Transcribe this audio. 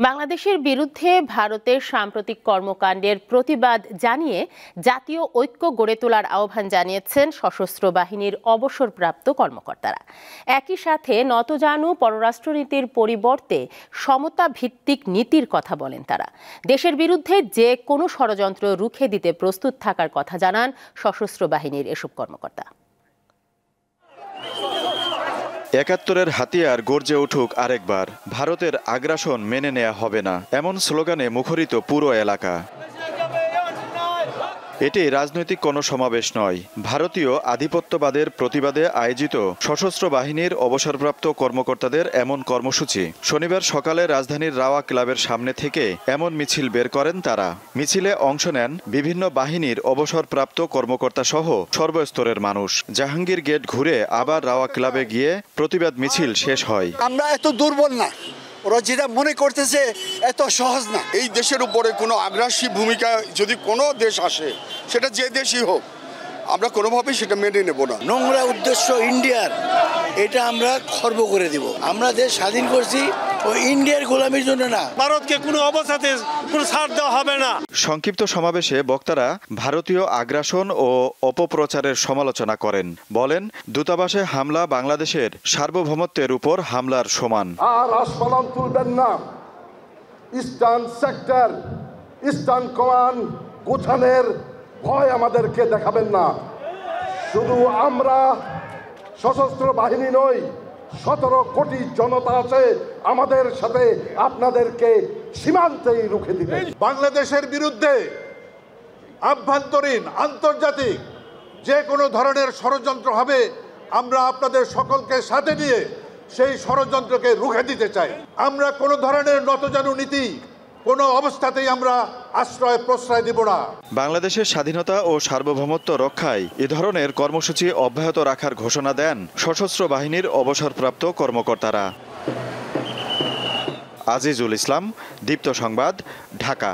বাংলাদেশের বিরুদ্ধে ভারতের সাম্প্রতিক কর্মকাণ্ডের প্রতিবাদ জানিয়ে জাতীয় ঐক্য গড়ে তোলার আহ্বান জানিয়েছেন সশস্ত্র বাহিনীর অবসরপ্রাপ্ত কর্মকর্তারা। একই সাথে নতজানু পররাষ্ট্রনীতির পরিবর্তে সমতা ভিত্তিক নীতির কথা বলেন তারা। দেশের বিরুদ্ধে যে কোনো ষড়যন্ত্র রুখে দিতে প্রস্তুত থাকার কথা জানান সশস্ত্র বাহিনীর এসব কর্মকর্তা। ৭১-এর হাতিয়ার গর্জে উঠুক আরেকবার, ভারতের আগ্রাসন মেনে নেওয়া হবে না, এমন স্লোগানে মুখরিত পুরো এলাকা। এটি রাজনৈতিক কোনো সমাবেশ নয়, ভারতীয় আধিপত্যবাদের প্রতিবাদে আয়োজিত সশস্ত্র বাহিনীর অবসরপ্রাপ্ত কর্মকর্তাদের এমন কর্মসূচি। শনিবার সকালে রাজধানীর রাওয়া ক্লাবের সামনে থেকে এমন মিছিল বের করেন তারা। মিছিলে অংশ নেন বিভিন্ন বাহিনীর অবসরপ্রাপ্ত কর্মকর্তা সহ সর্বস্তরের মানুষ। জাহাঙ্গীর গেট ঘুরে আবার রাওয়া ক্লাবে গিয়ে প্রতিবাদ মিছিল শেষ হয়। আমরা এত দুর্বল না, ওরা যেটা মনে করতেছে এত সহজ না। এই দেশের উপরে কোনো আগ্রাসী ভূমিকা যদি কোনো দেশ আসে, সেটা যে দেশই হোক, আমরা কোনোভাবেই সেটা মেনে নেব না। নোংরা উদ্দেশ্য ইন্ডিয়ার, এটা আমরা খর্ব করে দিব। আমরা দেশ স্বাধীন করছি ও ইন্ডিয়ার গোলামির জন্য না। ভারতকে কোনো অবস্থাতে কোনো ছাড় দেওয়া হবে না। সংক্ষিপ্ত সমাবেশে বক্তারা ভারতীয় আগ্রাসন ও অপপ্রচারের সমালোচনা করেন। বলেন, দূতাবাসে হামলা বাংলাদেশের সার্বভৌমত্বের উপর হামলার সমান। আর আসমালাম তুলবেন না। ইস্টার্ন সেক্টর, ইস্টার্ন কমান্ড গোছানোর ভয় আমাদেরকে দেখাবেন না। শুধু আমরা সশস্ত্র বাহিনী নই, ১৭ কোটি জনতা আছে আমাদের সাথে, আপনাদেরকে সীমান্তেই রুখে দিবে। বাংলাদেশের বিরুদ্ধে আভ্যন্তরীণ আন্তর্জাতিক যে কোনো ধরনের ষড়যন্ত্র হবে, আমরা আপনাদের সকলকে সাথে নিয়ে সেই ষড়যন্ত্রকে রুখে দিতে চাই। আমরা কোনো ধরনের নতজানু নীতি কোনো অবস্থাতেই আমরা আশ্রয় প্রশ্রয় দিব না। বাংলাদেশের স্বাধীনতা ও সার্বভৌমত্ব রক্ষায় এ ধরনের কর্মসূচি অব্যাহত রাখার ঘোষণা দেন সশস্ত্র বাহিনীর অবসরপ্রাপ্ত কর্মকর্তারা। আজিজুল ইসলাম, দীপ্ত সংবাদ, ঢাকা।